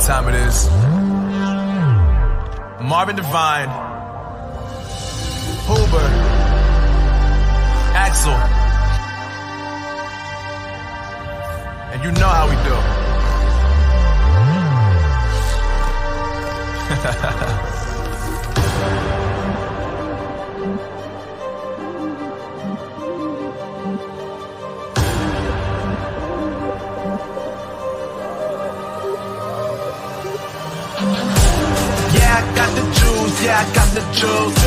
time it is. Marvin Devine, Huber, Axel, and you know how we do. Yeah, I got the juice.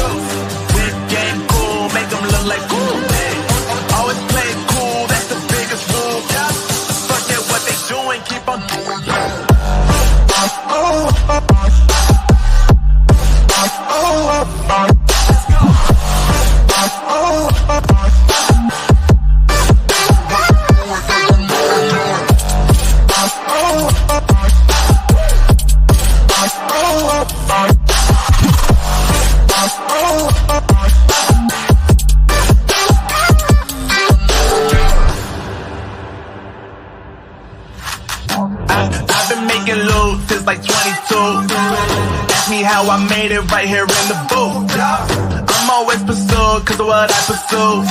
Big game cool, make them look like cool. Always play it cool, that's the biggest rule. Forget what they doing, keep on doing that. I've been making loot since like 22. Ask me how I made it right here in the booth. I'm always pursued cause of what I pursue.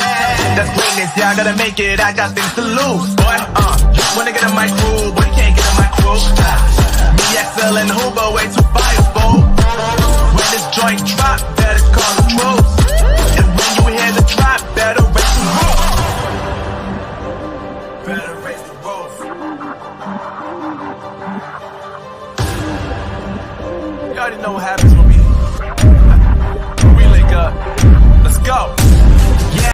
That's greatness, yeah, I gotta make it, I got things to lose. Boy, you wanna get in my crew, boy, you can't get in my crew. Me, Axel, and Huber, way too fireball. When this joint drop, better call the troops. And when you hear the drop, better raise the roof. Better raise the roof. You already know what happens when we link up. Let's go. Yeah.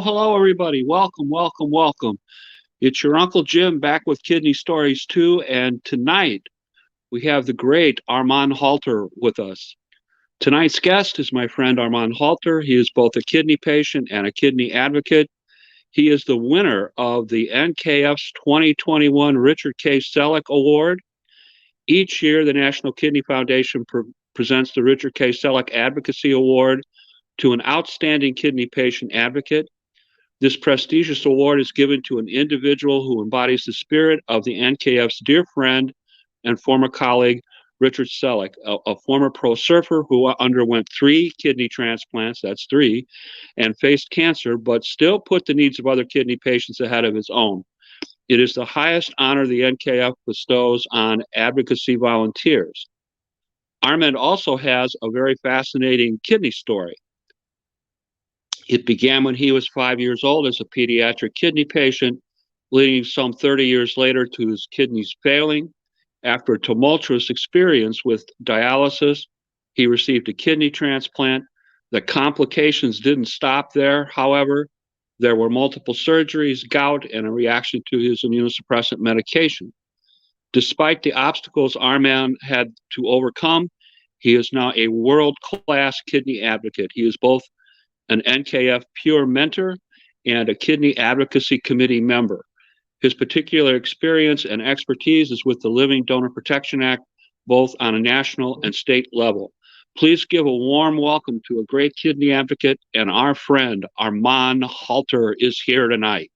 Hello, everybody. Welcome. It's your Uncle Jim back with Kidney Stories 2, and tonight we have the great Armand Halter with us. Tonight's guest is my friend Armand Halter. He is both a kidney patient and a kidney advocate. He is the winner of the NKF's 2021 Richard K. Selleck Award. Each year, the National Kidney Foundation presents the Richard K. Selleck Advocacy Award to an outstanding kidney patient advocate. This prestigious award is given to an individual who embodies the spirit of the NKF's dear friend and former colleague, Richard Selleck, a former pro surfer who underwent 3 kidney transplants, that's 3, and faced cancer, but still put the needs of other kidney patients ahead of his own. It is the highest honor the NKF bestows on advocacy volunteers. Armand also has a very fascinating kidney story. It began when he was 5 years old as a pediatric kidney patient, leading some 30 years later to his kidneys failing. After a tumultuous experience with dialysis, he received a kidney transplant. The complications didn't stop there, however. There were multiple surgeries, gout, and a reaction to his immunosuppressant medication. Despite the obstacles Armand had to overcome, he is now a world-class kidney advocate. He is both an NKF Pure mentor, and a Kidney Advocacy Committee member. His particular experience and expertise is with the Living Donor Protection Act, both on a national and state level. Please give a warm welcome to a great kidney advocate, and our friend Armand Halter is here tonight.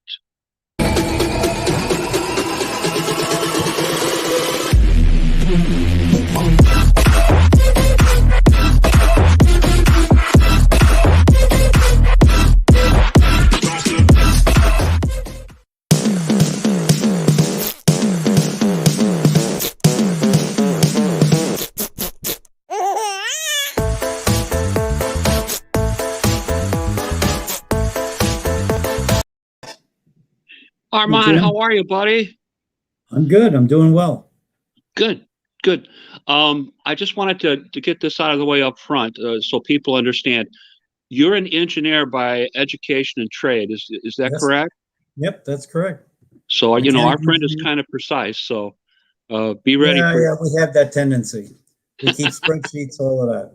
Armand, how are you, buddy? I'm good. I'm doing well. Good, good. I just wanted to get this out of the way up front so people understand. You're an engineer by education and trade. Is that correct? Yep, that's correct. So, our friend is kind of precise. So be ready. Yeah, we have that tendency. We keep spreadsheets, all of that.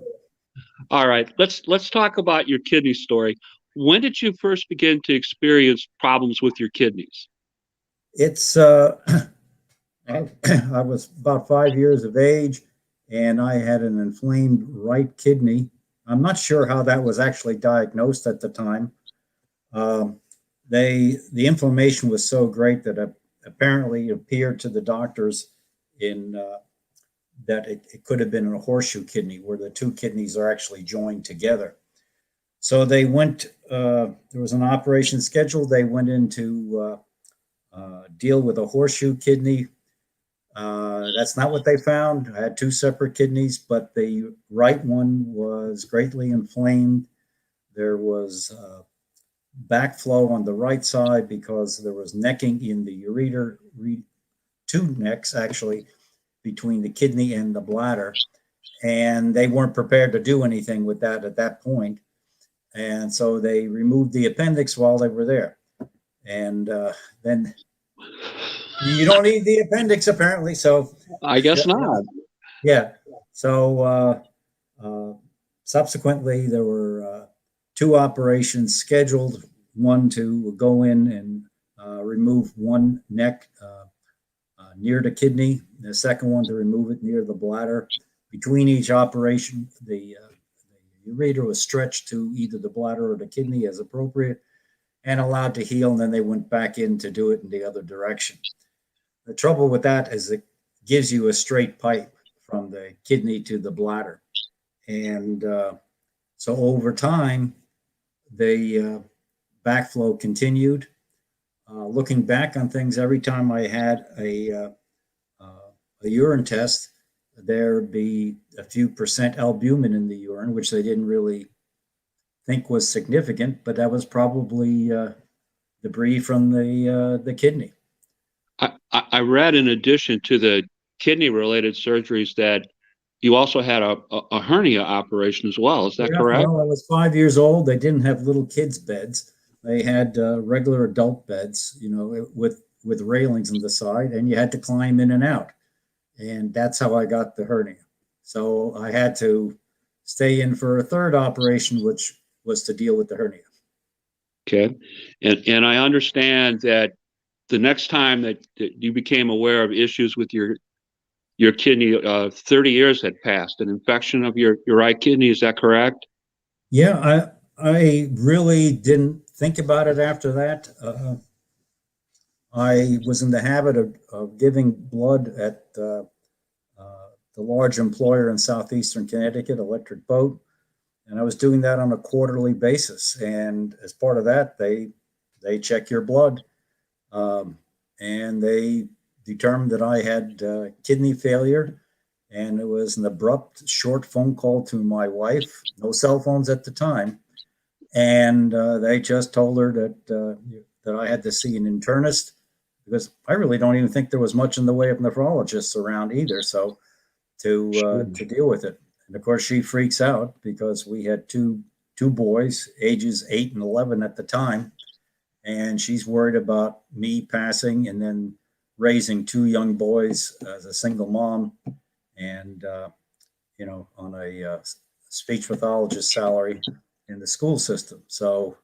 All right, let's talk about your kidney story. When did you first begin to experience problems with your kidneys? It's I was about 5 years of age, and I had an inflamed right kidney. I'm not sure how that was actually diagnosed at the time. The inflammation was so great that apparently it appeared to the doctors that it could have been a horseshoe kidney, where the two kidneys are actually joined together. So they went. There was an operation scheduled. They went in to deal with a horseshoe kidney. That's not what they found. I had two separate kidneys, but the right one was greatly inflamed. There was backflow on the right side because there was necking in the ureter, two necks actually, between the kidney and the bladder. And they weren't prepared to do anything with that at that point. And so they removed the appendix while they were there. And then you don't need the appendix, apparently. So I guess not. Yeah. So subsequently, there were two operations scheduled, one to go in and remove one neck near the kidney, the second one to remove it near the bladder. Between each operation, the ureter was stretched to either the bladder or the kidney as appropriate and allowed to heal, and then they went back in to do it in the other direction. The trouble with that is it gives you a straight pipe from the kidney to the bladder. And so over time, the backflow continued. Looking back on things, every time I had a urine test, there'd be a few percent albumin in the urine, which they didn't really think was significant, but that was probably debris from the kidney. I read, in addition to the kidney-related surgeries, that you also had a hernia operation as well. Is that correct? Well, I was 5 years old. They didn't have little kids' beds. They had regular adult beds, with railings on the side, and you had to climb in and out. And that's how I got the hernia. So I had to stay in for a third operation, which was to deal with the hernia. Okay. And I understand that the next time that you became aware of issues with your kidney, 30 years had passed, an infection of your right kidney. Is that correct? Yeah, I really didn't think about it after that. I was in the habit of giving blood at the large employer in southeastern Connecticut, Electric Boat, and I was doing that on a quarterly basis. And as part of that, they check your blood, and they determined that I had kidney failure. And it was an abrupt, short phone call to my wife. No cell phones at the time, and they just told her that I had to see an internist, because I really don't even think there was much in the way of nephrologists around either. So to deal with it. And of course, she freaks out because we had two boys, ages 8 and 11 at the time, and she's worried about me passing and then raising two young boys as a single mom, and on a speech pathologist salary, in the school system. So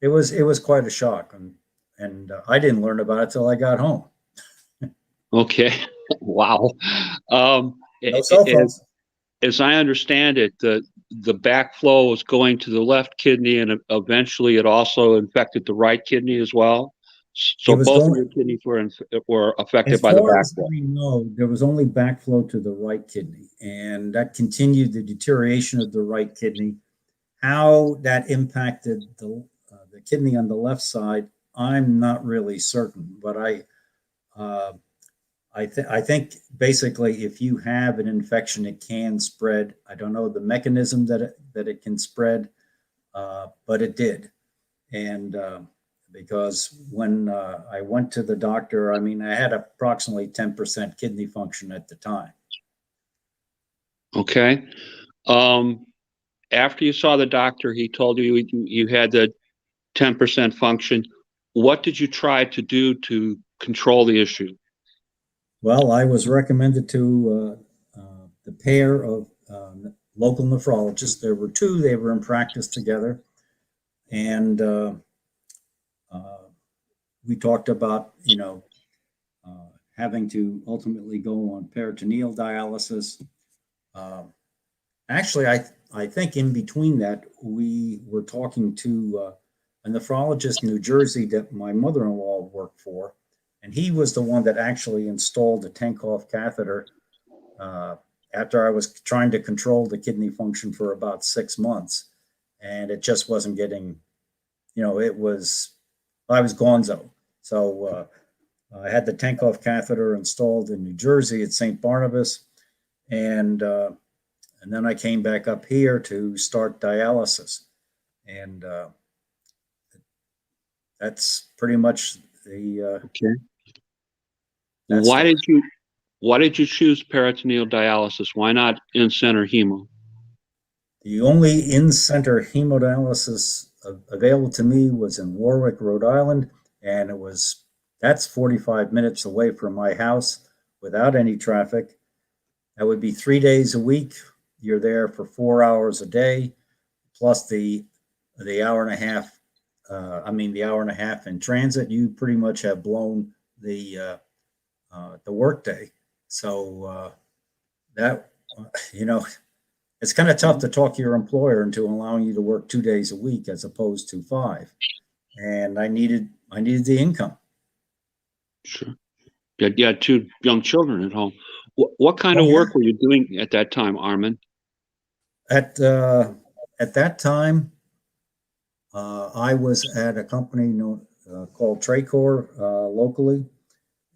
it was quite a shock, and I didn't learn about it till I got home. Okay. Wow. Um, No cell phones. as I understand it, the backflow was going to the left kidney, and eventually it also infected the right kidney as well. It So was both of going, your kidneys were affected as by the far as backflow. I know, there was only backflow to the right kidney, and that continued the deterioration of the right kidney. How that impacted the kidney on the left side, I'm not really certain, but uh, I think basically if you have an infection, it can spread. I don't know the mechanism that it can spread, but it did. And because when I went to the doctor, I mean, I had approximately 10% kidney function at the time. Okay. Um, after you saw the doctor, he told you had the 10% function. What did you try to do to control the issue? Well, I was recommended to the pair of local nephrologists. There were two, they were in practice together. And we talked about, having to ultimately go on peritoneal dialysis. Uh, Actually, I think in between that, we were talking to a nephrologist in New Jersey that my mother-in-law worked for, and he was the one that actually installed a Tenkoff catheter after I was trying to control the kidney function for about 6 months, and it just wasn't getting, it was, I was gonzo. So I had the Tenkoff catheter installed in New Jersey at St. Barnabas, and then I came back up here to start dialysis. And that's pretty much the Okay. that Why story. did you choose peritoneal dialysis? Why not in-center hemo? The only in-center hemodialysis available to me was in Warwick, Rhode Island, and that's 45 minutes away from my house without any traffic. That would be 3 days a week. You're there for 4 hours a day, plus the hour and a half. The hour and a half in transit. You pretty much have blown the workday. So that you know, it's kind of tough to talk to your employer into allowing you to work 2 days a week as opposed to 5. And I needed the income. Sure. You had two young children at home. What kind Oh of yeah. work were you doing at that time, Armin? At that time, I was at a company called Tracor locally,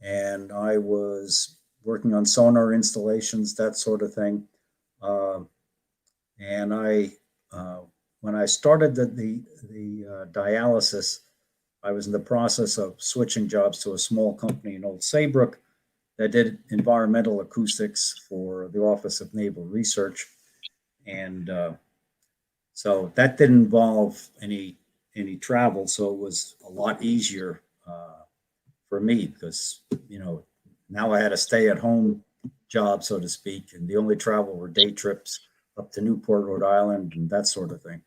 and I was working on sonar installations, that sort of thing. Uh, and when I started the dialysis, I was in the process of switching jobs to a small company in Old Saybrook that did environmental acoustics for the Office of Naval Research, and so that didn't involve any travel. So it was a lot easier for me because now I had a stay-at-home job, so to speak, and the only travel were day trips up to Newport, Rhode Island, and that sort of thing.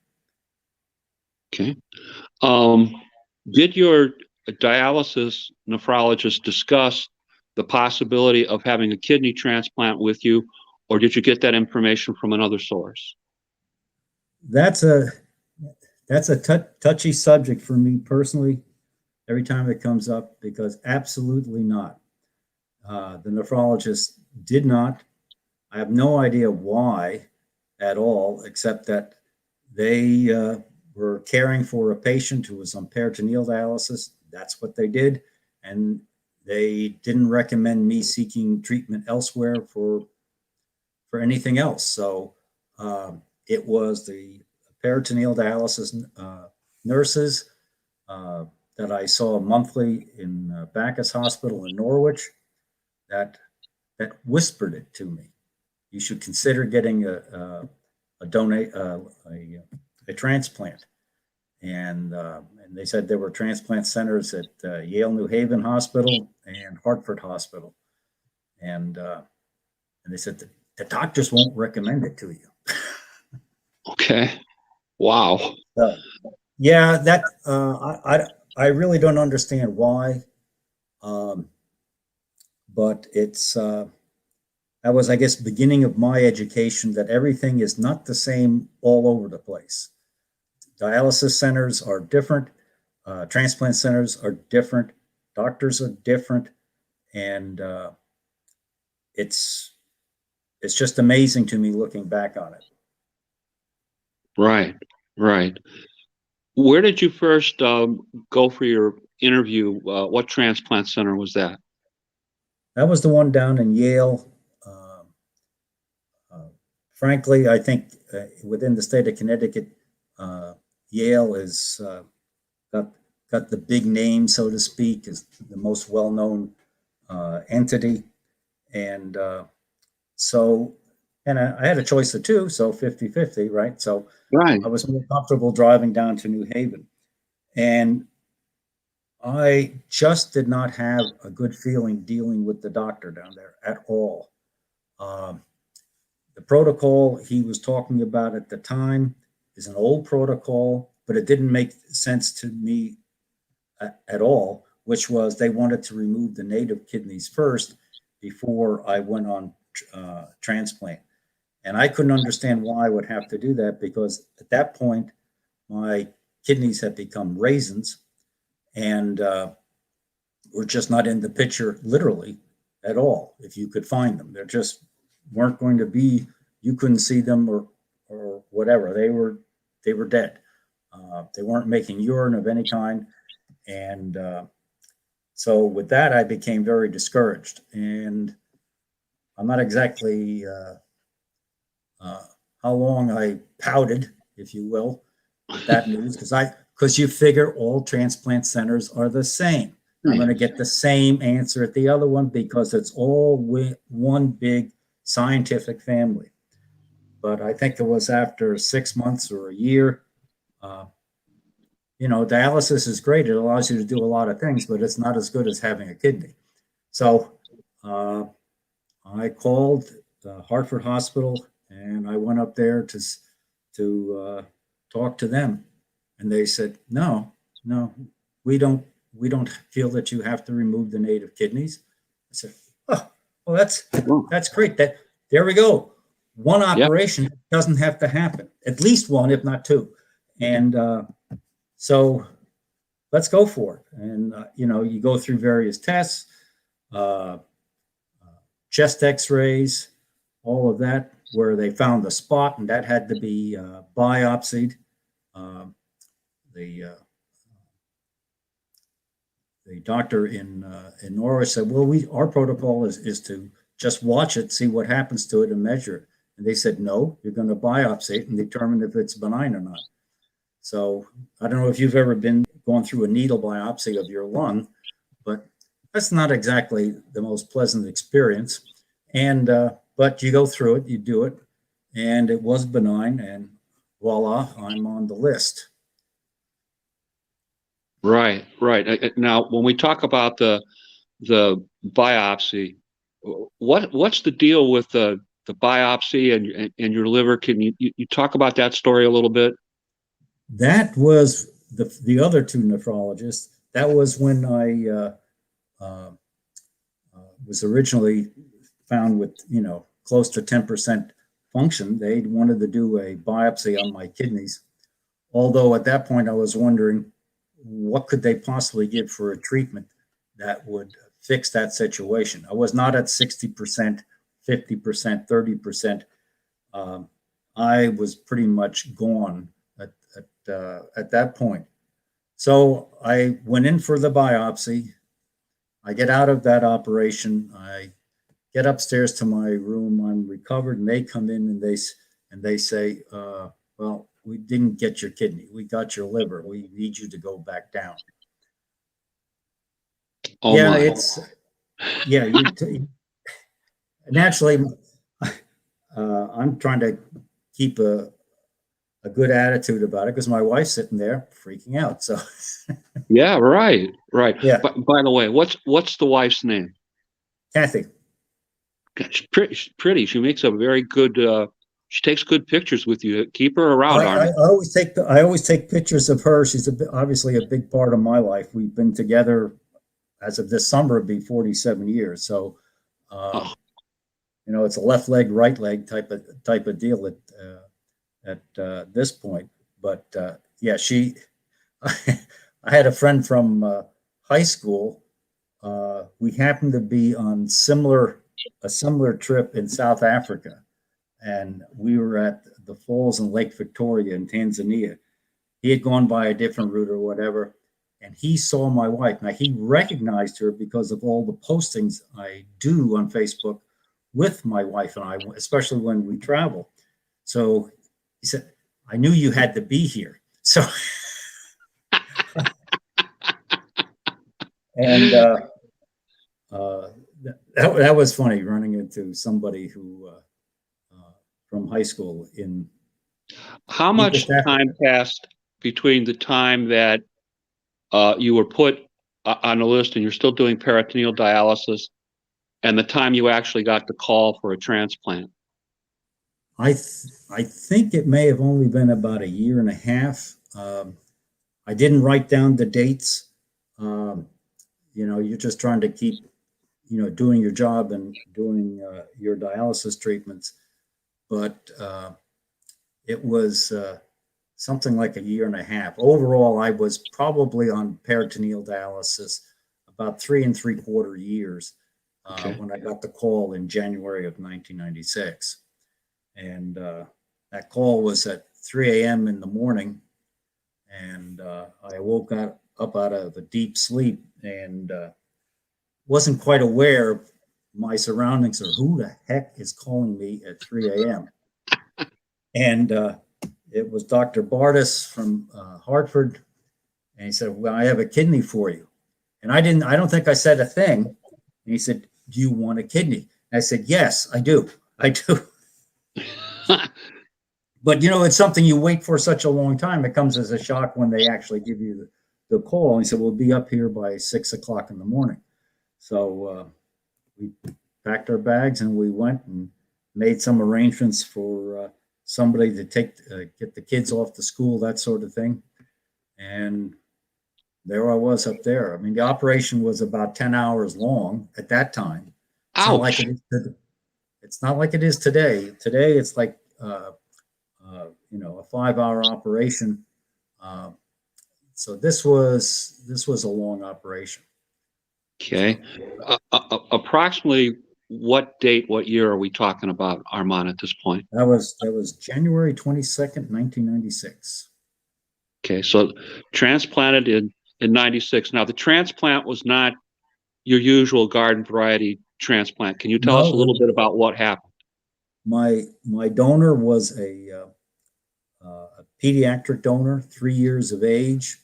Okay. Um, did your dialysis nephrologist discuss the possibility of having a kidney transplant with you, or did you get that information from another source? That's a touchy subject for me personally. Every time it comes up, because absolutely not. The nephrologist did not. I have no idea why at all, except that they were caring for a patient who was on peritoneal dialysis. That's what they did. And they didn't recommend me seeking treatment elsewhere for anything else. So it was the peritoneal dialysis nurses that I saw monthly in Bacchus Hospital in Norwich that whispered it to me. You should consider getting a transplant. And they said there were transplant centers at Yale New Haven Hospital and Hartford Hospital, and they said the doctors won't recommend it to you. Okay. Wow. So, yeah, that I really don't understand why, um, but it's that was, I guess, beginning of my education that everything is not the same all over the place. Dialysis centers are different, transplant centers are different, doctors are different, and it's it's just amazing to me looking back on it. Right. Right. Where did you first go for your interview? What transplant center was that? That was the one down in Yale. Uh, uh, Frankly, I think within the state of Connecticut, uh, Yale is got got the big name, so to speak, is the most well-known entity, and so and I had a choice of two, so 50-50, right? So Right. I was more comfortable driving down to New Haven, and I just did not have a good feeling dealing with the doctor down there at all. Um, the protocol he was talking about at the time is an old protocol, but it didn't make sense to me at all, which was they wanted to remove the native kidneys first before I went on transplant. And I couldn't understand why I would have to do that because at that point, my kidneys had become raisins and were just not in the picture literally at all. If you could find them, there just weren't going to be. You couldn't see them or whatever. They were dead. They weren't making urine of any kind, and so with that, I became very discouraged. And I'm not exactly uh, how long I pouted, if you will, with that news because you figure all transplant centers are the same. I'm going to get the same answer at the other one because it's all one big scientific family. But I think it was after 6 months or a year. Uh, dialysis is great. It allows you to do a lot of things, but it's not as good as having a kidney. So uh, I called the Hartford Hospital and I went up there to talk to them, and they said, "No, no, we don't feel that you have to remove the native kidneys." I said, "Oh, well, that's great. There we go. One operation doesn't have to happen. At least one, if not two." And so let's go for it. And you go through various tests, uh, chest X-rays, all of that, where they found the spot, and that had to be biopsied. Um, the uh, the doctor in Norwich said, "Well, our protocol is to just watch it, see what happens to it, and measure it." And they said, "No, you're going to biopsy it and determine if it's benign or not." So I don't know if you've ever gone through a needle biopsy of your lung, but that's not exactly the most pleasant experience. And but you go through it, you do it, and it was benign, and voila, I'm on the list. Right. Right. Now, when we talk about the biopsy, what's the deal with the biopsy and your liver? Can you talk about that story a little bit? That was the other two nephrologists. That was when I uh, was originally found with close to 10% function. They wanted to do a biopsy on my kidneys. Although at that point I was wondering what could they possibly give for a treatment that would fix that situation. I was not at 60%, 50%, 30%. I was pretty much gone at that point. So I went in for the biopsy. I get out of that operation. I get upstairs to my room. I'm recovered, and they come in and they say, "Well, we didn't get your kidney. We got your liver. We need you to go back down." Oh Yeah, my. yeah. Naturally, I'm trying to keep a good attitude about it because my wife's sitting there freaking out. So Yeah. Right. Right. yeah, But by the way, what's the wife's name? Kathy. She's pretty. She makes a very good She takes good pictures with you. Keep her around, I Armin. always take pictures of her. She's obviously a big part of my life. We've been together as of this summer, it'd be 47 years. So, Oh, it's a left leg, right leg type of deal at this point. But yeah, she. I had a friend from high school. We happened to be on a similar trip in South Africa, and we were at the falls in Lake Victoria in Tanzania. He had gone by a different route or whatever, and he saw my wife. Now, he recognized her because of all the postings I do on Facebook with my wife and I, especially when we travel. So he said, I knew you had to be here. So, and that was funny, running into somebody who from high school in. how much time passed between the time that you were put on a list and you're still doing peritoneal dialysis and the time you actually got the call for a transplant? I think it may have only been about a year and a half. I didn't write down the dates. You're just trying to keep, doing your job and doing your dialysis treatments. But it was something like a year and a half. Overall, I was probably on peritoneal dialysis about 3 3/4 years when I got the call in January of 1996. And that call was at 3 a.m. in the morning. And I woke up out of a deep sleep and wasn't quite aware of my surroundings or who the heck is calling me at 3 a.m. And it was Dr. Bardis from Hartford. And he said, well, I have a kidney for you. And I don't think I said a thing. And he said, do you want a kidney? And I said, yes, I do. I do. But, it's something you wait for such a long time. It comes as a shock when they actually give you the call. And he said, we'll be up here by 6 o'clock in the morning. So we packed our bags and we went and made some arrangements for somebody to get the kids off to school, that sort of thing. And there I was up there. I mean, the operation was about 10 hours long at that time. It's not like it is today. Today it's like a 5-hour operation. So this was a long operation. Okay. Approximately what date, what year are we talking about, Armand, at this point? That was January 22nd, 1996. Okay, so transplanted in 96. Now, the transplant was not your usual garden variety transplant. Can you tell us a little bit about what happened? My donor was a pediatric donor, 3 years of age,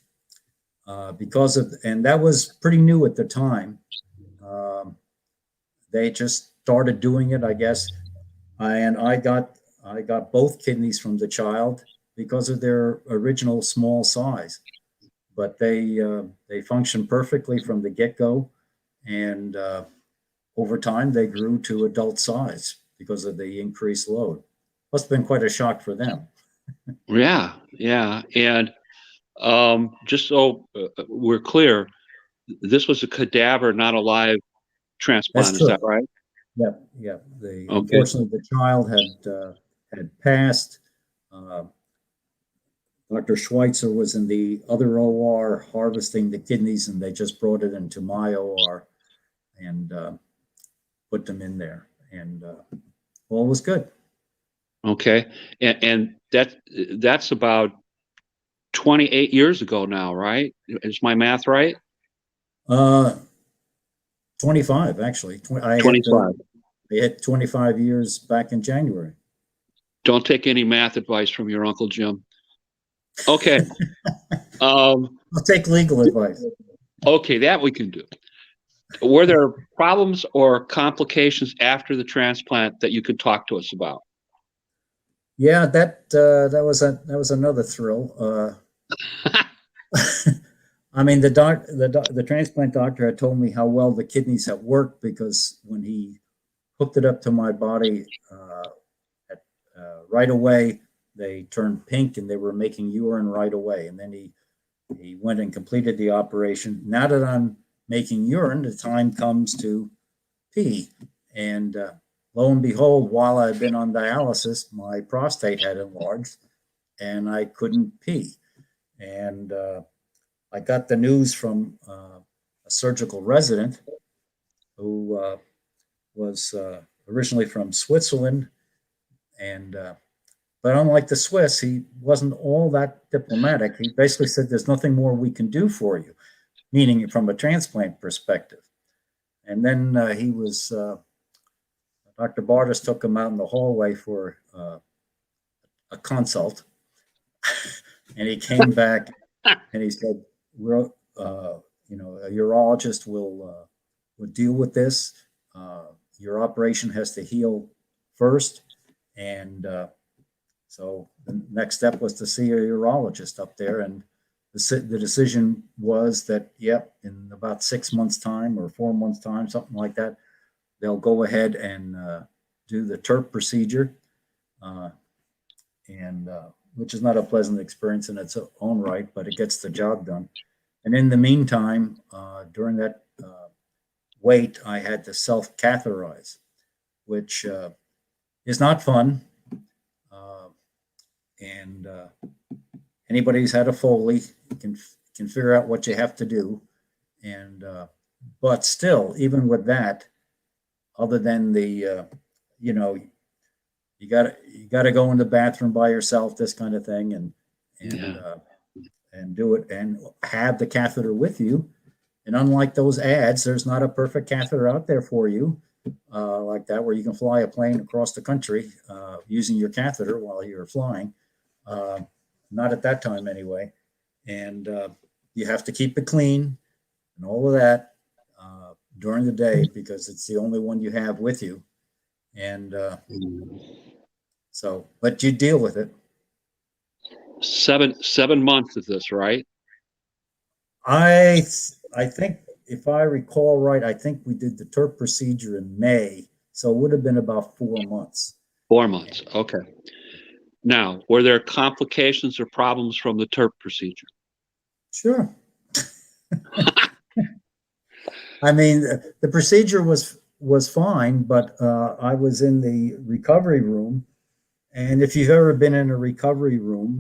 and that was pretty new at the time. They just started doing it, I guess, and I got both kidneys from the child because of their original small size, but they functioned perfectly from the get-go, and over time they grew to adult size because of the increased load. Must have been quite a shock for them. Yeah. And just so we're clear, this was a cadaver, not a live transplant. Is that right? Yep. Unfortunately, the child had passed. Dr. Schweitzer was in the other OR harvesting the kidneys, and they just brought it into my OR and put them in there, and all was good. Okay, and that's about 28 years ago now, right? Is my math right? 25, actually. 25. They hit 25 years back in January. Don't take any math advice from your Uncle Jim. Okay. I'll take legal advice. Okay, that we can do. Were there problems or complications after the transplant that you could talk to us about? Yeah, that was another thrill. I mean, the transplant doctor had told me how well the kidneys had worked because when he hooked it up to my body right away, they turned pink and they were making urine right away. And then he went and completed the operation. Now that I'm making urine, the time comes to pee. And lo and behold, while I've been on dialysis, my prostate had enlarged and I couldn't pee. And I got the news from a surgical resident who was originally from Switzerland. And but unlike the Swiss, he wasn't all that diplomatic. He basically said, "There's nothing more we can do for you," meaning from a transplant perspective. And then he was, Dr. Bartis took him out in the hallway for a consult. And he came back and he said, "We're, a urologist will deal with this. Your operation has to heal first." And so the next step was to see a urologist up there. And the decision was that, yep, in about 6 months' time or 4 months' time, something like that, they'll go ahead and do the TURP procedure, which is not a pleasant experience in its own right, but it gets the job done. And in the meantime, during that wait, I had to self-catheterize, which is not fun. And anybody who's had a Foley can figure out what you have to do. And but still, even with that, other than the you gotta go in the bathroom by yourself, this kind of thing, and do it and have the catheter with you. And unlike those ads, there's not a perfect catheter out there for you like that, where you can fly a plane across the country using your catheter while you're flying. Not at that time anyway. And you have to keep it clean and all of that during the day, because it's the only one you have with you. And so, but you deal with it. 7 months of this, right? I think, if I recall right, I think we did the TURP procedure in May, so it would have been about 4 months. 4 months. Okay. Now, were there complications or problems from the TURP procedure? Sure. I mean, the procedure was fine, but I was in the recovery room. And if you've ever been in a recovery room,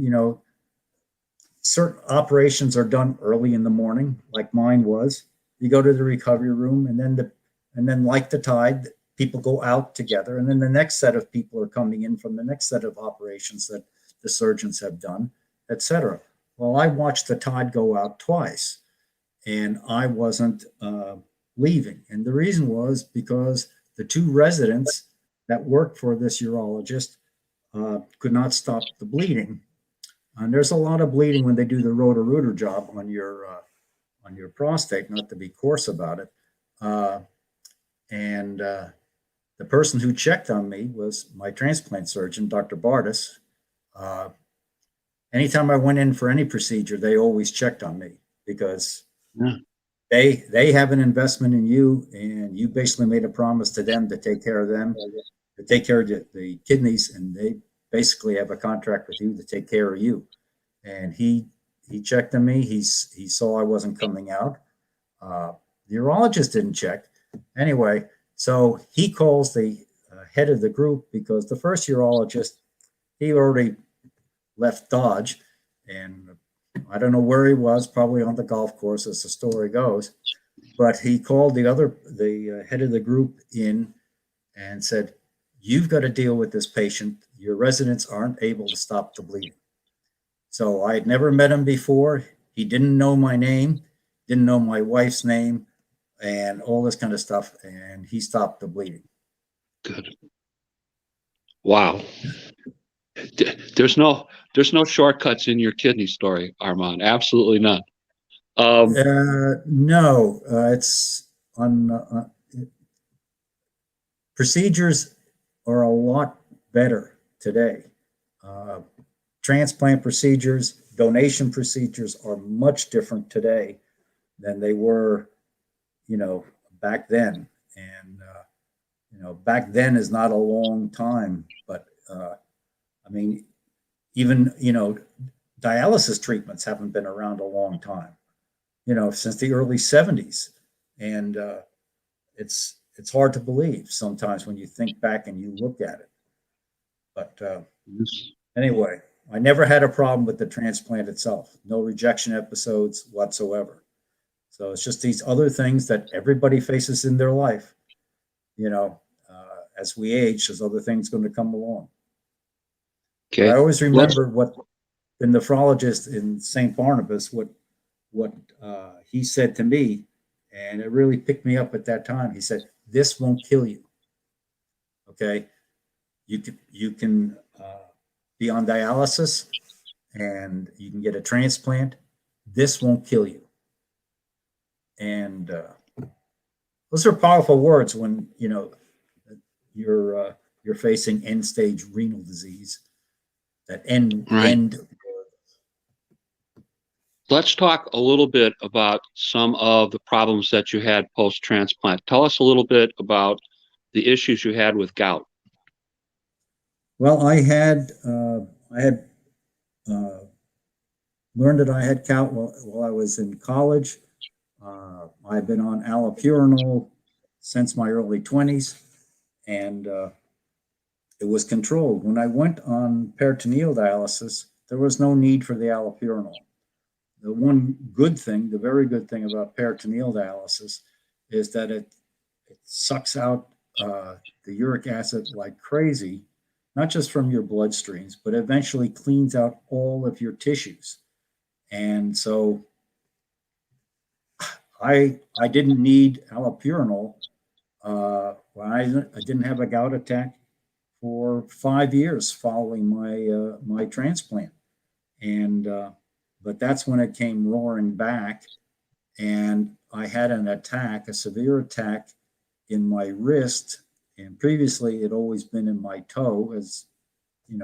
certain operations are done early in the morning, like mine was. You go to the recovery room, and then like the tide, people go out together, and then the next set of people are coming in from the next set of operations that the surgeons have done, etc. Well, I watched the tide go out twice, and I wasn't leaving. And the reason was because the 2 residents that worked for this urologist could not stop the bleeding. And there's a lot of bleeding when they do the rotor-rooter job on your prostate, not to be coarse about it. And the person who checked on me was my transplant surgeon, Dr. Bartis. Anytime I went in for any procedure, they always checked on me, because they have an investment in you, and you basically made a promise to them to take care of them, to take care of the kidneys, and they basically have a contract with you to take care of you. And he checked on me. He saw I wasn't coming out. The urologist didn't check. Anyway, so he calls the head of the group, because the first urologist, he already left Dodge, and I don't know where he was, probably on the golf course, as the story goes. But he called the head of the group in and said, "You've got to deal with this patient. Your residents aren't able to stop the bleeding." So I had never met him before. He didn't know my name, didn't know my wife's name, and all this kind of stuff. And he stopped the bleeding. Good. Wow. There's no shortcuts in your kidney story, Armand. Absolutely none. No, it's on. Procedures are a lot better today. Transplant procedures, donation procedures are much different today than they were, back then. And back then is not a long time, but I mean, even, dialysis treatments haven't been around a long time, since the early 70s. And it's hard to believe sometimes when you think back and you look at it. But Yes. anyway, I never had a problem with the transplant itself. No rejection episodes whatsoever. So it's just these other things that everybody faces in their life. As we age, there's other things going to come along. But Okay. I always remember what the nephrologist in St. Barnabas, what he said to me, and it really picked me up at that time. He said, "This won't kill you. Okay, you can be on dialysis, and you can get a transplant. This won't kill you." And those are powerful words when you're facing end stage renal disease. That Right. end. Let's talk a little bit about some of the problems that you had post-transplant. Tell us a little bit about the issues you had with gout. Well, I had learned that I had gout while I was in college. I've been on allopurinol since my early 20s, and it was controlled. When I went on peritoneal dialysis, there was no need for the allopurinol. The one good thing, the very good thing about peritoneal dialysis is that it sucks out the uric acid like crazy, not just from your bloodstreams, but eventually cleans out all of your tissues. And so I didn't need allopurinol when I didn't have a gout attack for 5 years following my transplant. And but that's when it came roaring back, and I had an attack, a severe attack in my wrist. And previously, it always been in my toe, as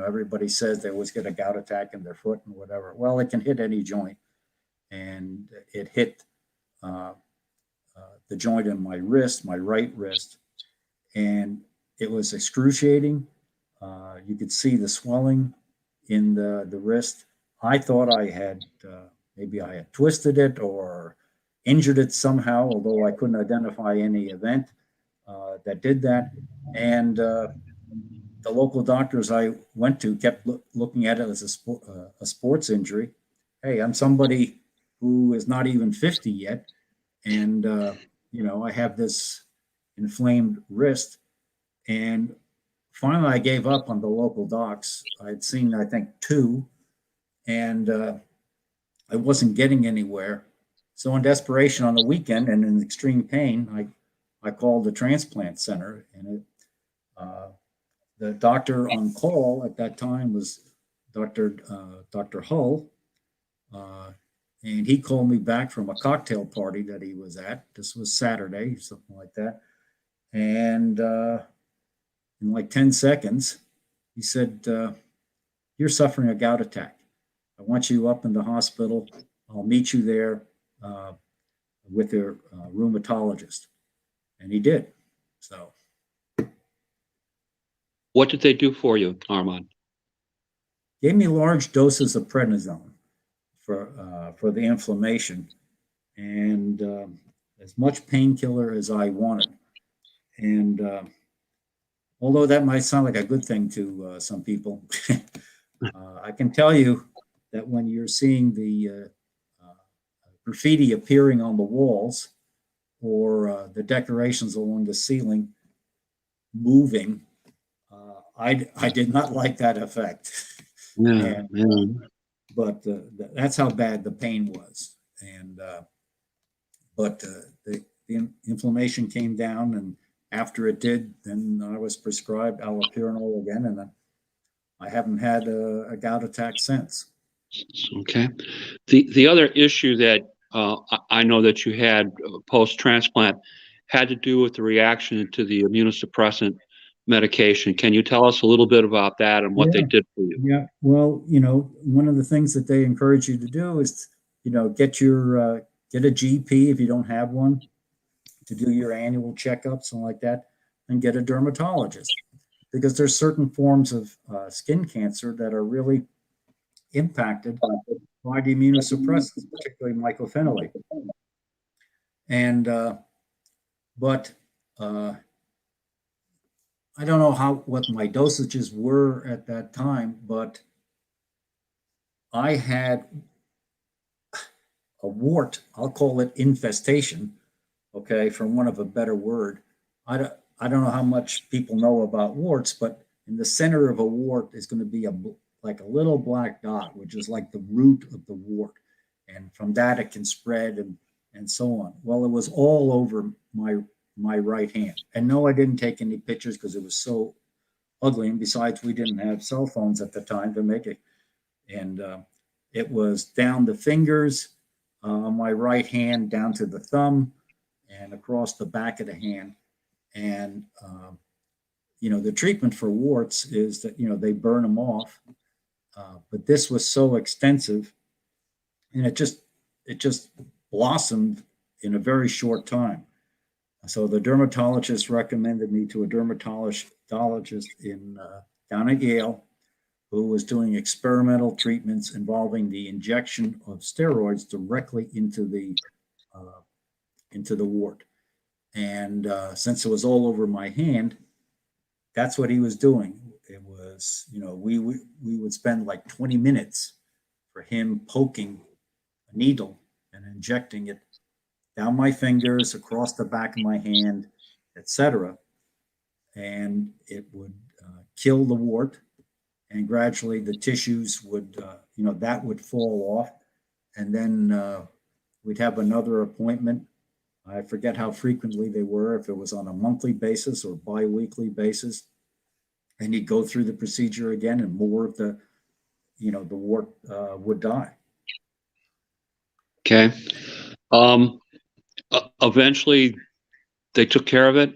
everybody says they always get a gout attack in their foot and whatever. Well, it can hit any joint, and it hit the joint in my wrist, my right wrist, and it was excruciating. You could see the swelling in the wrist. I thought I had maybe I had twisted it or injured it somehow, although I couldn't identify any event that did that. And the local doctors I went to kept looking at it as a sports injury. Hey, I'm somebody who is not even 50 yet, and I have this inflamed wrist. And finally, I gave up on the local docs. I'd seen, I think, two, and I wasn't getting anywhere. So, in desperation on the weekend and in extreme pain, I called the transplant center, and the doctor on call at that time was Dr. Hull, and he called me back from a cocktail party that he was at. This was Saturday, something like that, and in like 10 seconds, he said, "You're suffering a gout attack. I want you up in the hospital. I'll meet you there with their rheumatologist." And he did. So, What did they do for you, Armand? gave me large doses of prednisone for the inflammation, and as much painkiller as I wanted. And although that might sound like a good thing to some people, I can tell you that when you're seeing the graffiti appearing on the walls or the decorations along the ceiling moving, I did not like that effect. Yeah, And, but that's how bad the pain was. And but the inflammation came down, and after it did, then I was prescribed allopurinol again, and I haven't had a gout attack since. okay. The other issue that I know that you had post-transplant had to do with the reaction to the immunosuppressant medication. Can you tell us a little bit about that and what they did for you? Yeah. Well, one of the things that they encourage you to do is, get a GP if you don't have one, to do your annual checkup, something like that, and get a dermatologist. because there's certain forms of skin cancer that are really impacted by the immunosuppressants, particularly mycophenolate. And but I don't know what my dosages were at that time, but I had a wart. I'll call it infestation. Okay, for want of a better word. I don't know how much people know about warts, but in the center of a wart is going to be like a little black dot, which is like the root of the wart. And from that, it can spread and so on. Well, it was all over my right hand. And no, I didn't take any pictures because it was so ugly. And besides, we didn't have cell phones at the time to make it. And it was down the fingers on my right hand, down to the thumb, and across the back of the hand. And, the treatment for warts is that, they burn them off. But this was so extensive, and it just blossomed in a very short time. So the dermatologist recommended me to a dermatologist down at Yale, who was doing experimental treatments involving the injection of steroids directly into the wart. And since it was all over my hand, that's what he was doing. It was, we would spend like 20 minutes for him poking a needle and injecting it down my fingers, across the back of my hand, etc. And it would kill the wart, and gradually the tissues would, that would fall off. And then we'd have another appointment. I forget how frequently they were, if it was on a monthly basis or bi-weekly basis. And he'd go through the procedure again, and more of the wart would die. Okay. Eventually, they took care of it.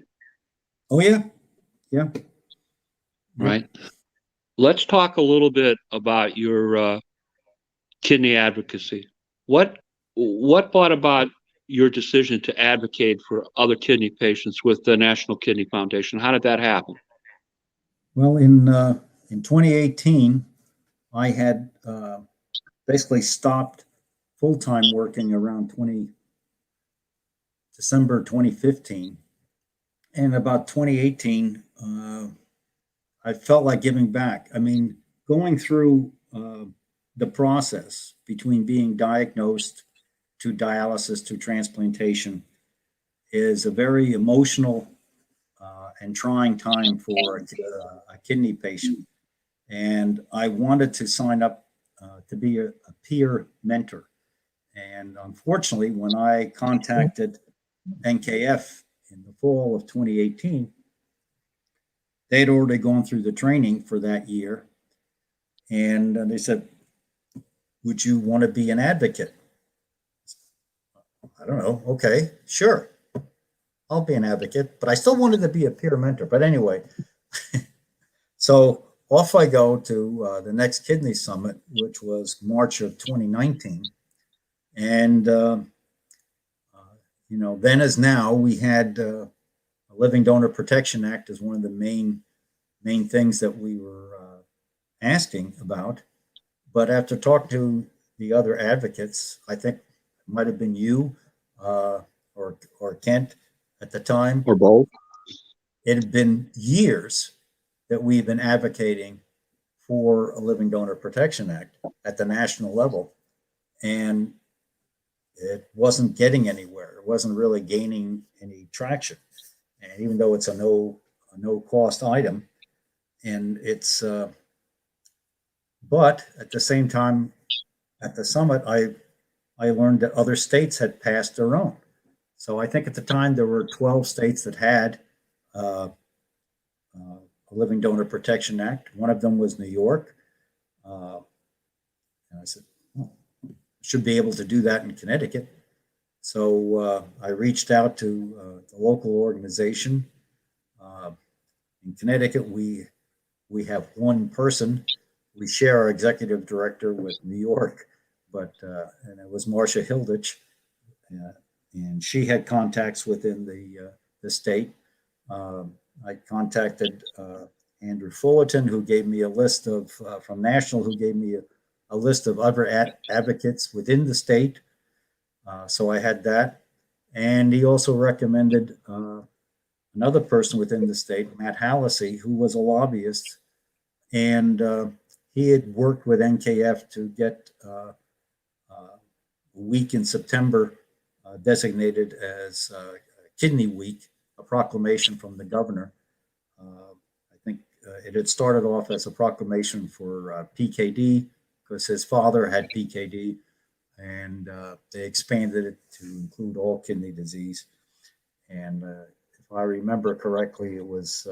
Oh yeah, yeah. Right. Let's talk a little bit about your kidney advocacy. What brought about your decision to advocate for other kidney patients with the National Kidney Foundation? How did that happen? Well, in 2018, I had basically stopped full-time working around December 2015. And about 2018, I felt like giving back. I mean, going through the process between being diagnosed to dialysis to transplantation is a very emotional and trying time for a kidney patient. And I wanted to sign up to be a peer mentor. And unfortunately, when I contacted NKF in the fall of 2018, they'd already gone through the training for that year. And they said, would you want to be an advocate? I don't know. Okay, sure. I'll be an advocate, but I still wanted to be a peer mentor. But anyway, so off I go to the next Kidney Summit, which was March of 2019. And, then as now, we had a Living Donor Protection Act as one of the main things that we were asking about. But after talking to the other advocates, I think it might have been you or Kent at the time. Or both. It had been years that we've been advocating for a Living Donor Protection Act at the national level. And it wasn't getting anywhere. It wasn't really gaining any traction. And even though it's a no cost item, and it's, but at the same time, at the summit, I learned that other states had passed their own. So I think at the time there were 12 states that had a Living Donor Protection Act. One of them was New York. And I said, should be able to do that in Connecticut. So I reached out to the local organization. In Connecticut, we have one person. We share our executive director with New York, and it was Marcia Hilditch, and she had contacts within the state. I contacted Andrew Fullerton, who gave me a list of, from National, who gave me a list of other advocates within the state. So I had that. And he also recommended another person within the state, Matt Hallisey, who was a lobbyist. And he had worked with NKF to get a week in September designated as Kidney Week, a proclamation from the governor. I think it had started off as a proclamation for PKD because his father had PKD, and they expanded it to include all kidney disease. And if I remember correctly, it was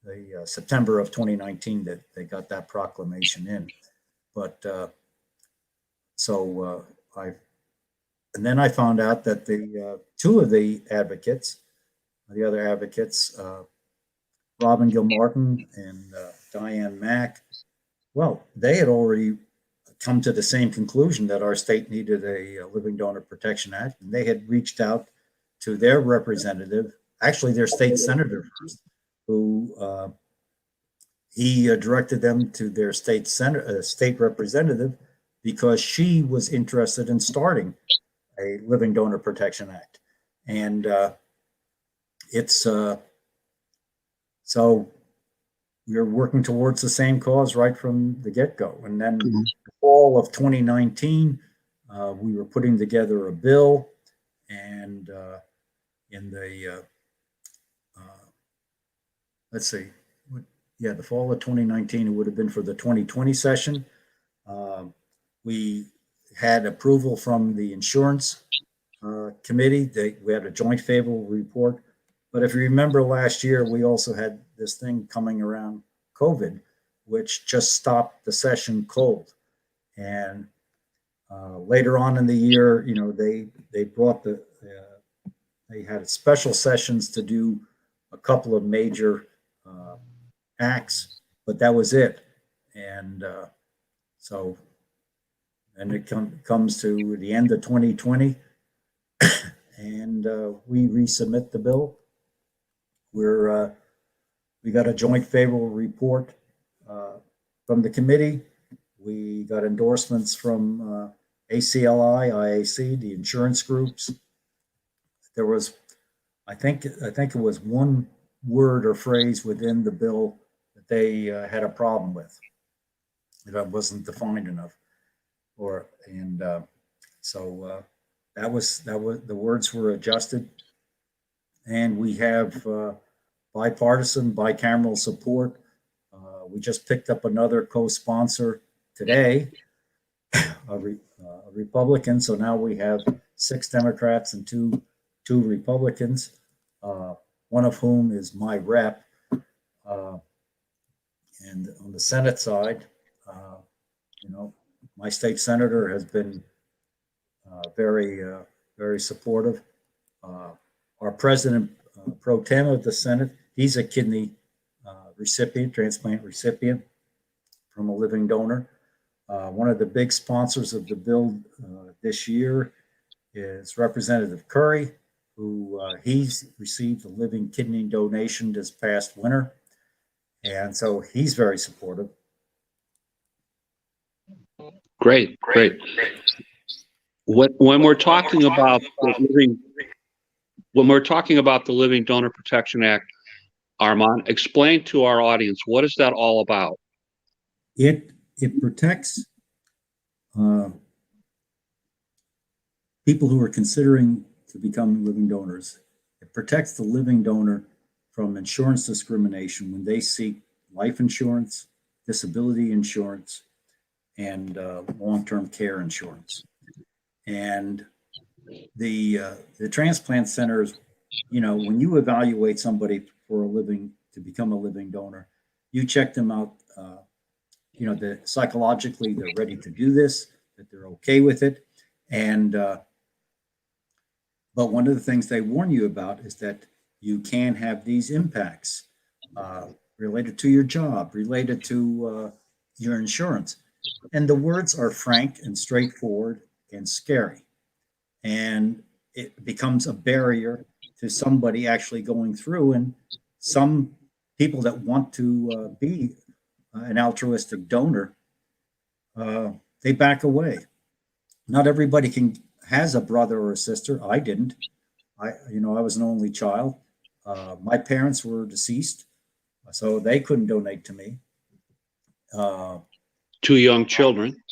the September of 2019 that they got that proclamation in. But and then I found out that the two of the other advocates, Robin Gilmartin and Diane Mack, well, they had already come to the same conclusion that our state needed a Living Donor Protection Act, and they had reached out to their representative, actually their state senator first, who he directed them to their state representative because she was interested in starting a Living Donor Protection Act. And it's so we're working towards the same cause right from the get-go. And then the fall of 2019, we were putting together a bill, and in the the fall of 2019, it would have been for the 2020 session. We had approval from the insurance committee. We had a joint favorable report. But if you remember last year, we also had this thing coming around COVID, which just stopped the session cold. And later on in the year, they brought they had special sessions to do a couple of major acts, but that was it. And and it comes to the end of 2020, and we resubmit the bill. We got a joint favorable report from the committee. We got endorsements from ACLI, IAC, the insurance groups. There was, I think it was one word or phrase within the bill that they had a problem with. That wasn't defined enough, so that was the words were adjusted, and we have bipartisan, bicameral support. We just picked up another co-sponsor today, a Republican. So now we have 6 Democrats and two Republicans, one of whom is my rep. And on the Senate side, my state senator has been very supportive. Our president pro tem of the Senate, he's a kidney recipient, transplant recipient from a living donor. One of the big sponsors of the bill this year is Representative Curry, who he's received a living kidney donation this past winter. And so he's very supportive. Great. When we're talking about the Living Donor Protection Act, Armand, explain to our audience, what is that all about? It protects people who are considering to become living donors. It protects the living donor from insurance discrimination when they seek life insurance, disability insurance, and long-term care insurance. And the transplant centers, when you evaluate somebody to become a living donor, you check them out. That psychologically they're ready to do this, that they're okay with it, and but one of the things they warn you about is that you can have these impacts related to your job, related to your insurance, and the words are frank and straightforward and scary, and it becomes a barrier to somebody actually going through. And some people that want to be an altruistic donor, they back away. Not everybody has a brother or a sister. I didn't. I was an only child. My parents were deceased, so they couldn't donate to me. Two young children.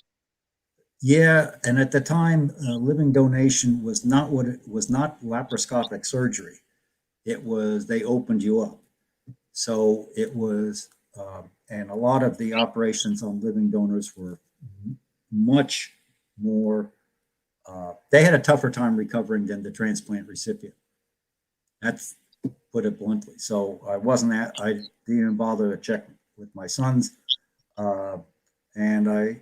Yeah, and at the time, living donation was not laparoscopic surgery. It was, they opened you up. So it was, and a lot of the operations on living donors were much more, they had a tougher time recovering than the transplant recipient. That's, put it bluntly. So I didn't even bother to check with my sons. And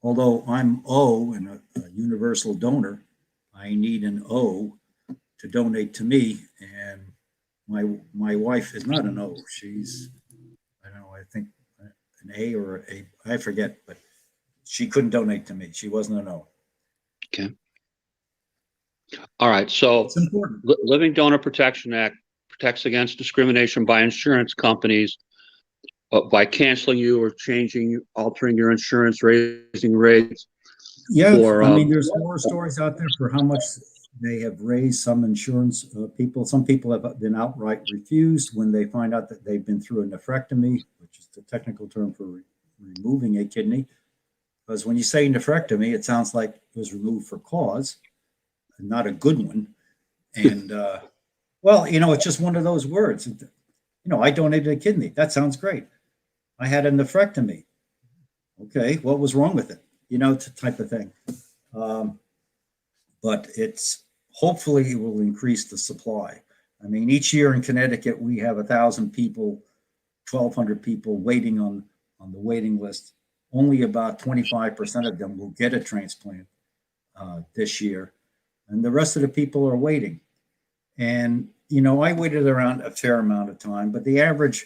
although I'm O and a universal donor, I need an O to donate to me. And my wife is not an O. She's, I don't know, I think an A or I forget, but she couldn't donate to me. She wasn't an O. Okay. All right. So it's important. Living Donor Protection Act protects against discrimination by insurance companies by canceling you or altering your insurance, raising rates. Yeah, I mean, there's more stories out there for how much they have raised some insurance people. Some people have been outright refused when they find out that they've been through a nephrectomy, which is the technical term for removing a kidney. Because when you say nephrectomy, it sounds like it was removed for cause, not a good one. And, well, it's just one of those words. I donated a kidney. That sounds great. I had a nephrectomy. Okay, what was wrong with it? Type of thing. But hopefully it will increase the supply. I mean, each year in Connecticut, we have 1,000 people, 1,200 people waiting on the waiting list. Only about 25% of them will get a transplant this year. And the rest of the people are waiting. And, I waited around a fair amount of time, but the average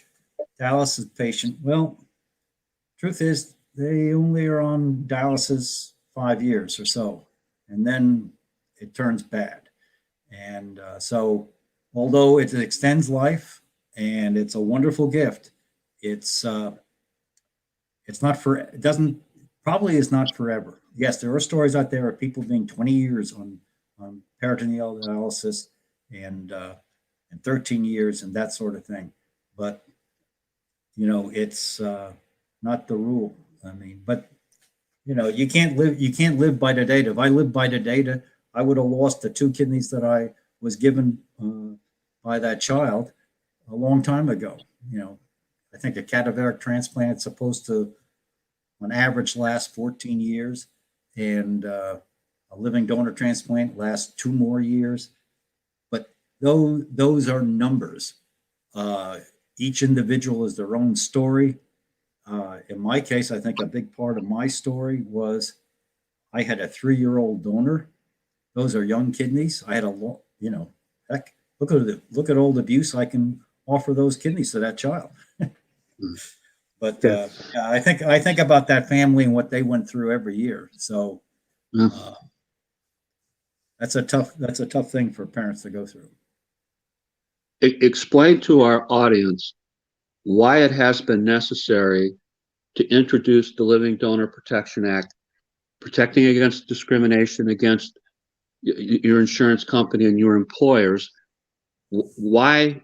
dialysis patient, well, truth is they only are on dialysis 5 years or so, and then it turns bad. And so although it extends life and it's a wonderful gift, it's not probably is not forever. Yes, there are stories out there of people being 20 years on peritoneal dialysis and 13 years and that sort of thing. But, it's not the rule. I mean, but, you can't live by the data. If I lived by the data, I would have lost the 2 kidneys that I was given by that child a long time ago. I think a cadaveric transplant is supposed to, on average, last 14 years, and a living donor transplant lasts 2 more years. But those are numbers. Each individual is their own story. In my case, I think a big part of my story was I had a 3-year-old donor. Those are young kidneys. I had heck, look at all the abuse I can offer those kidneys to that child. But yeah, I think about that family and what they went through every year. So that's a tough thing for parents to go through. Explain to our audience why it has been necessary to introduce the Living Donor Protection Act, protecting against discrimination against your insurance company and your employers. Why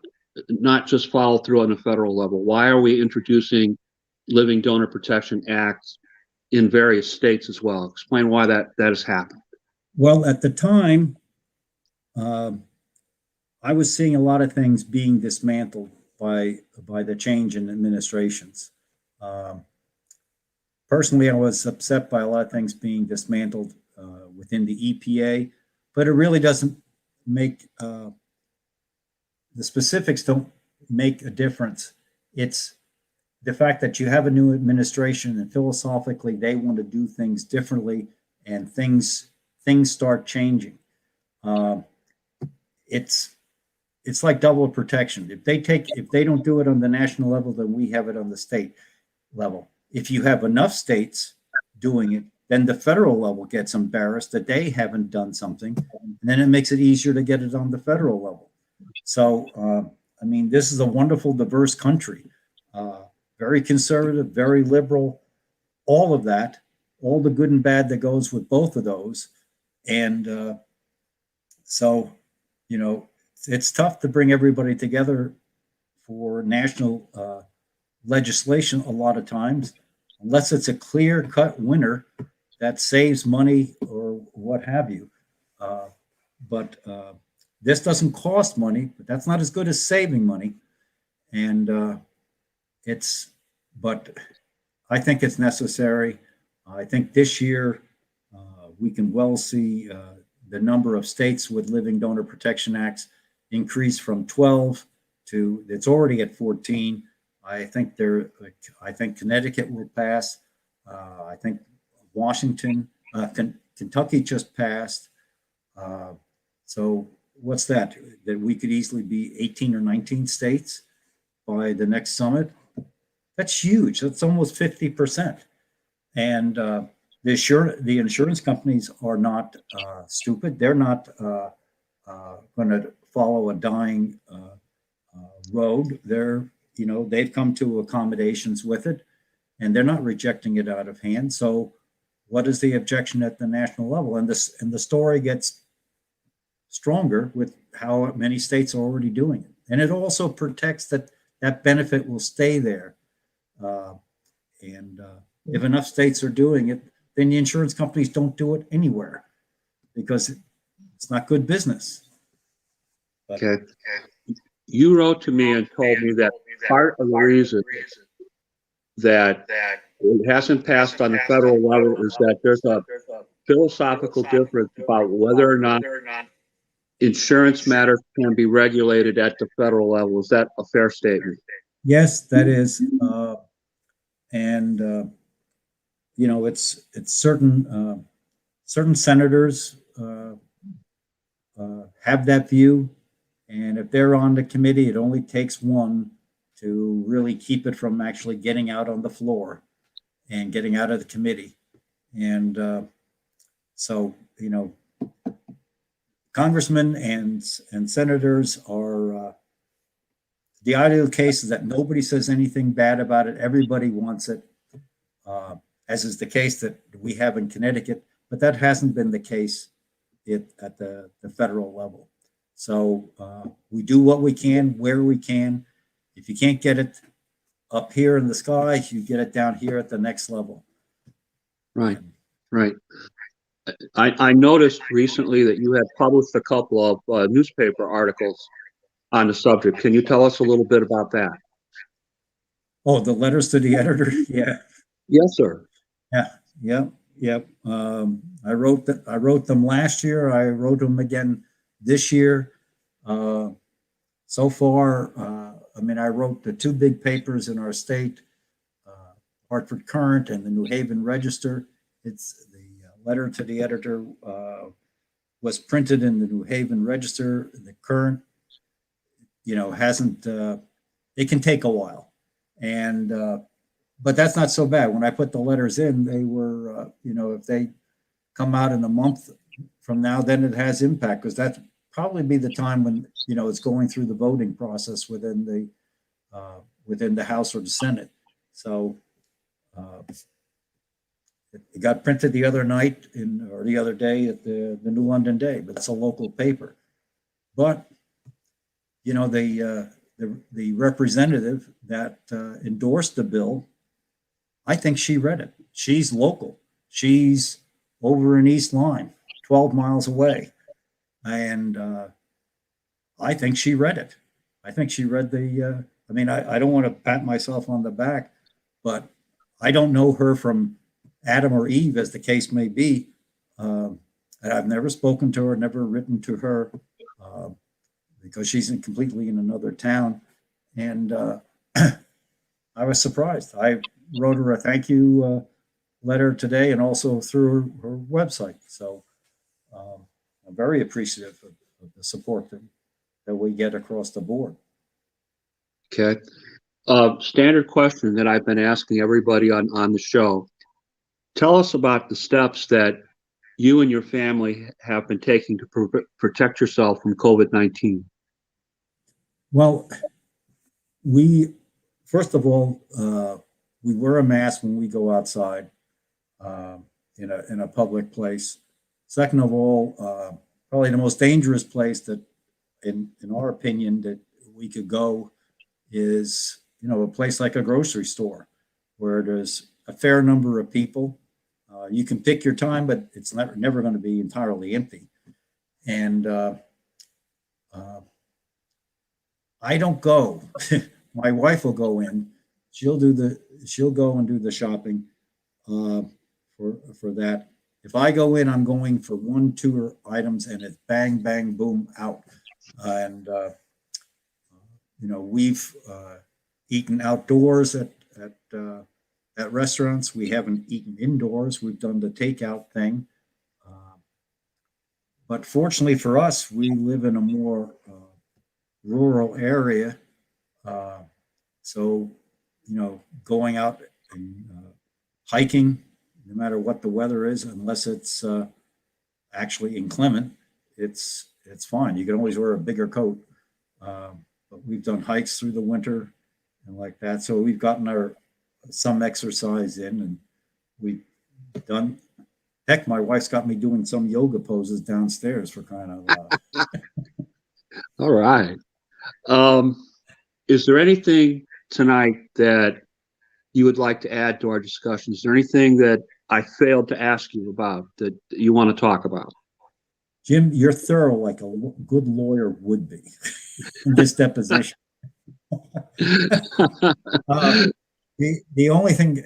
not just follow through on a federal level? Why are we introducing Living Donor Protection Acts in various states as well? Explain why that has happened. Well, at the time, I was seeing a lot of things being dismantled by the change in administrations. Personally, I was upset by a lot of things being dismantled within the EPA, but it really doesn't make the specifics don't make a difference. It's the fact that you have a new administration and philosophically they want to do things differently and things start changing. It's like double protection. If they don't do it on the national level, then we have it on the state level. If you have enough states doing it, then the federal level gets embarrassed that they haven't done something, and then it makes it easier to get it on the federal level. So I mean, this is a wonderful, diverse country, very conservative, very liberal, all of that, all the good and bad that goes with both of those. And so, you know, it's tough to bring everybody together for national legislation a lot of times, unless it's a clear cut winner that saves money or what have you. But this doesn't cost money, but that's not as good as saving money. And but I think it's necessary. I think this year we can well see the number of states with living donor protection acts increase from 12 to it's already at 14. I think Connecticut will pass. I think Washington, Kentucky just passed. So what's that? That we could easily be 18 or 19 states by the next summit. That's huge. That's almost 50%. And the insurance companies are not stupid. They're not going to follow a dying road. They've come to accommodations with it, and they're not rejecting it out of hand. So, what is the objection at the national level? And the story gets stronger with how many states are already doing it, and it also protects that benefit will stay there. If enough states are doing it, then the insurance companies don't do it anywhere because it's not good business. But, okay. You wrote to me and told me that part of the reason that it hasn't passed on the federal level is that there's a philosophical difference about whether or not insurance matters can be regulated at the federal level. Is that a fair statement? Yes, that is. It's certain senators have that view. And if they're on the committee, it only takes one to really keep it from actually getting out on the floor and getting out of the committee. And congressmen and senators are the ideal case is that nobody says anything bad about it. Everybody wants it, as is the case that we have in Connecticut, but that hasn't been the case at the federal level. So we do what we can, where we can. If you can't get it up here in the sky, you get it down here at the next level. Right. I noticed recently that you had published a couple of newspaper articles on the subject. Can you tell us a little bit about that? Oh, the letters to the editor? Yeah. Yes, sir. Yeah. I wrote them last year. I wrote them again this year. So far, I wrote the two big papers in our state, Hartford Current and the New Haven Register. It's the letter to the editor was printed in the New Haven Register. The Current, hasn't. It can take a while, but that's not so bad. When I put the letters in, they were, if they come out in a month from now, then it has impact because that's probably be the time when it's going through the voting process within the House or the Senate. So it got printed the other night or the other day at the New London Day, but it's a local paper. But the representative that endorsed the bill, I think she read it. She's local. She's over in East Lyme, 12 miles away. And I think she read it. I think she read I don't want to pat myself on the back, but I don't know her from Adam or Eve, as the case may be. I've never spoken to her, never written to her, because she's completely in another town. And I was surprised. I wrote her a thank you letter today and also through her website. So I'm very appreciative of the support that we get across the board. Okay. Standard question that I've been asking everybody on the show. Tell us about the steps that you and your family have been taking to protect yourself from COVID-19. Well, we, first of all, we wear a mask when we go outside uh, in a public place. Second of all, probably the most dangerous place that, in our opinion, that we could go is, a place like a grocery store where there's a fair number of people. You can pick your time, but it's never going to be entirely empty. And uh, I don't go. My wife will go in. She'll go and do the shopping uh, for that. If I go in, I'm going for one, two items, and it's bang, bang, boom, out. And we've eaten outdoors at restaurants. We haven't eaten indoors. We've done the takeout thing. Uh, but fortunately for us, we live in a more rural area. Uh, so, going out and hiking, no matter what the weather is, unless it's actually inclement, it's fine. You can always wear a bigger coat. But we've done hikes through the winter and like that. So we've gotten some exercise in, and we've done. Heck, my wife's got me doing some yoga poses downstairs, for crying out loud. All right. Is there anything tonight that you would like to add to our discussion? Is there anything that I failed to ask you about that you want to talk about? Jim, you're thorough like a good lawyer would be in this deposition. The only thing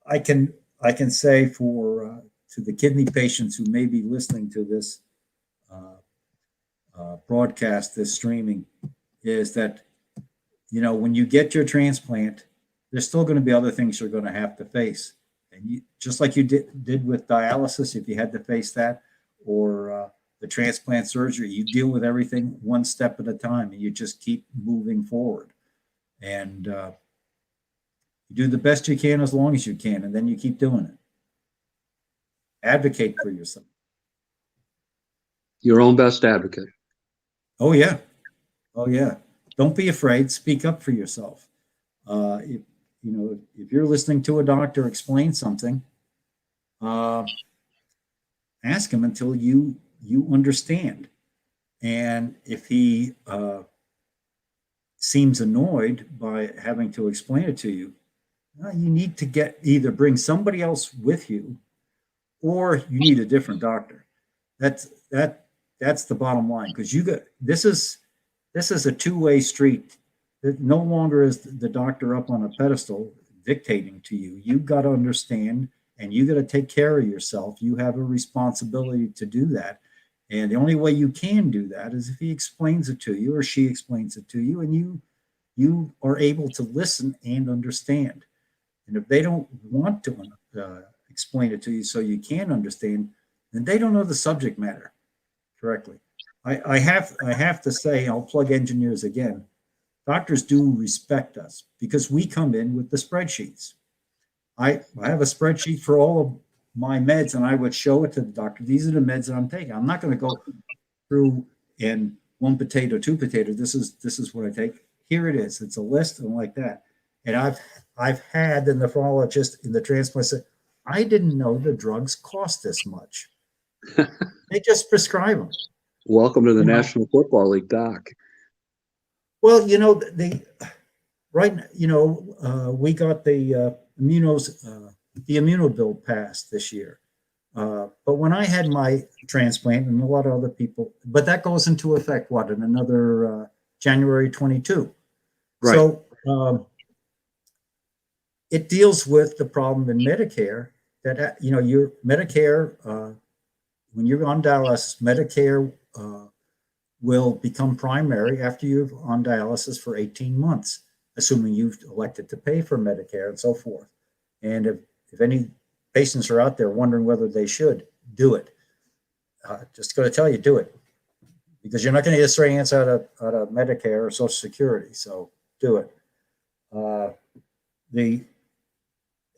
I can say to the kidney patients who may be listening to this broadcast, this streaming, is that when you get your transplant, there's still going to be other things you're going to have to face, and just like you did with dialysis, if you had to face that, or the transplant surgery, you deal with everything one step at a time, and you just keep moving forward, and you do the best you can as long as you can, and then you keep doing it. Advocate for yourself. Your own best advocate. Oh yeah, oh yeah. Don't be afraid. Speak up for yourself. If you're listening to a doctor explain something, ask him until you understand. And if he seems annoyed by having to explain it to you, you need to either bring somebody else with you, or you need a different doctor. That's the bottom line, because this is a two-way street. No longer is the doctor up on a pedestal dictating to you. You've got to understand, and you got to take care of yourself. You have a responsibility to do that. And the only way you can do that is if he explains it to you, or she explains it to you, and you are able to listen and understand. And if they don't want to explain it to you so you can understand, then they don't know the subject matter correctly. I have to say, I'll plug engineers again. Doctors do respect us because we come in with the spreadsheets. I have a spreadsheet for all of my meds, and I would show it to the doctor. These are the meds that I'm taking. I'm not going to go through and one potato, two potatoes. This is what I take. Here it is. It's a list and like that. And I've had the nephrologist in the transplant say, I didn't know the drugs cost this much. They just prescribe them. Welcome to the National Football League, Doc. Well, we got the immuno bill passed this year. But when I had my transplant, and a lot of other people, but that goes into effect, in another January 22. Right. So it deals with the problem in Medicare that, your Medicare, when you're on dialysis, Medicare will become primary after you're on dialysis for 18 months, assuming you've elected to pay for Medicare and so forth. And if any patients are out there wondering whether they should, do it. Just going to tell you, do it. Because you're not going to get a straight answer out of Medicare or Social Security, so do it.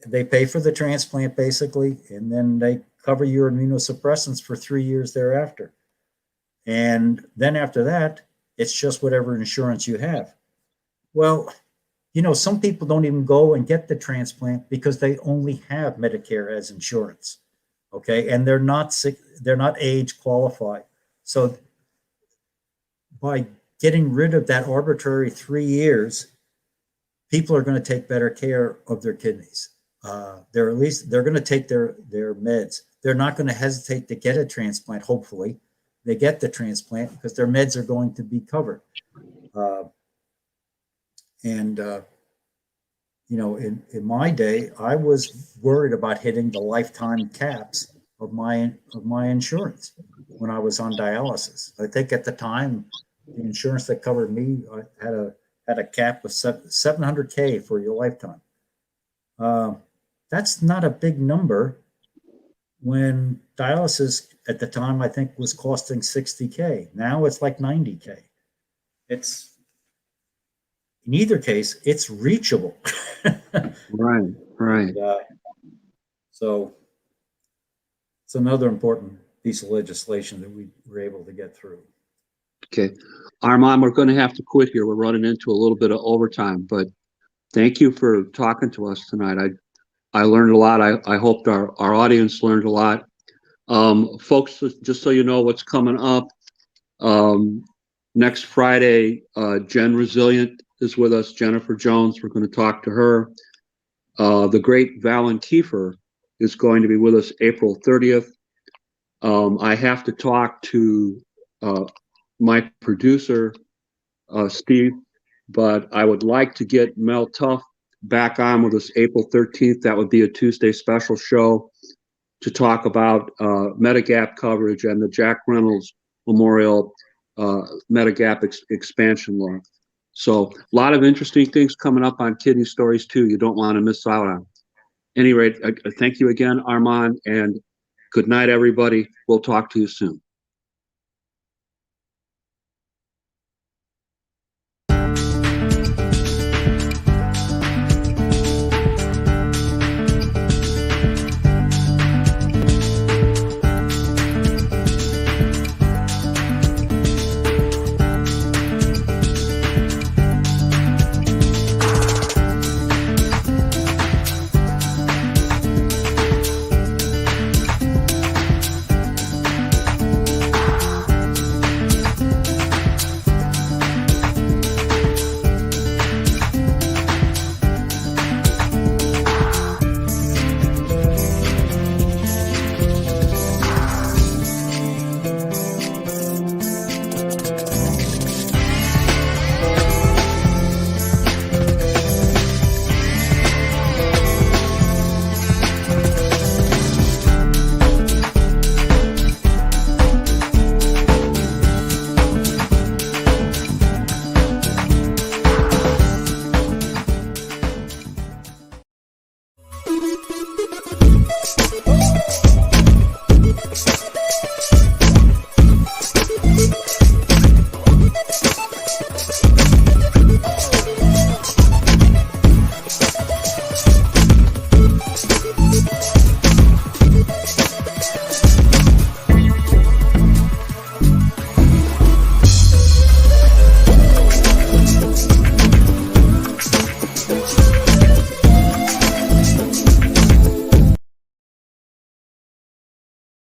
They pay for the transplant, basically, and then they cover your immunosuppressants for 3 years thereafter. And then after that, It's just whatever insurance you have. Well, you know, some people don't even go and get the transplant because they only have Medicare as insurance. Okay. And they're not sick, they're not age qualified. So by getting rid of that arbitrary 3 years, people are going to take better care of their kidneys. They're going to take their meds. They're not going to hesitate to get a transplant. Hopefully they get the transplant because their meds are going to be covered. You know, in my day, I was worried about hitting the lifetime caps of my insurance when I was on dialysis. I think at the time, the insurance that covered me had a cap of $700K for your lifetime. That's not a big number when dialysis at the time, I think, was costing $60K. Now it's like $90K. It's, in either case, it's reachable. Right. So it's another important piece of legislation that we were able to get through. Okay. Armand, we're going to have to quit here. We're running into a little bit of overtime, but thank you for talking to us tonight. I learned a lot. I hoped our audience learned a lot. Folks, just so you know what's coming up, next Friday, Jen Resilient is with us, Jennifer Jones. We're going to talk to her. The great Valen Kiefer is going to be with us April 30th. I have to talk to my producer, Steve, but I would like to get Mel Tuff back on with us April 13th. That would be a Tuesday special show to talk about Medigap coverage and the Jack Reynolds Memorial Medigap expansion law. So a lot of interesting things coming up on Kidney Stories too. You don't want to miss out on. At any rate, thank you again, Armand, and good night, everybody. We'll talk to you soon.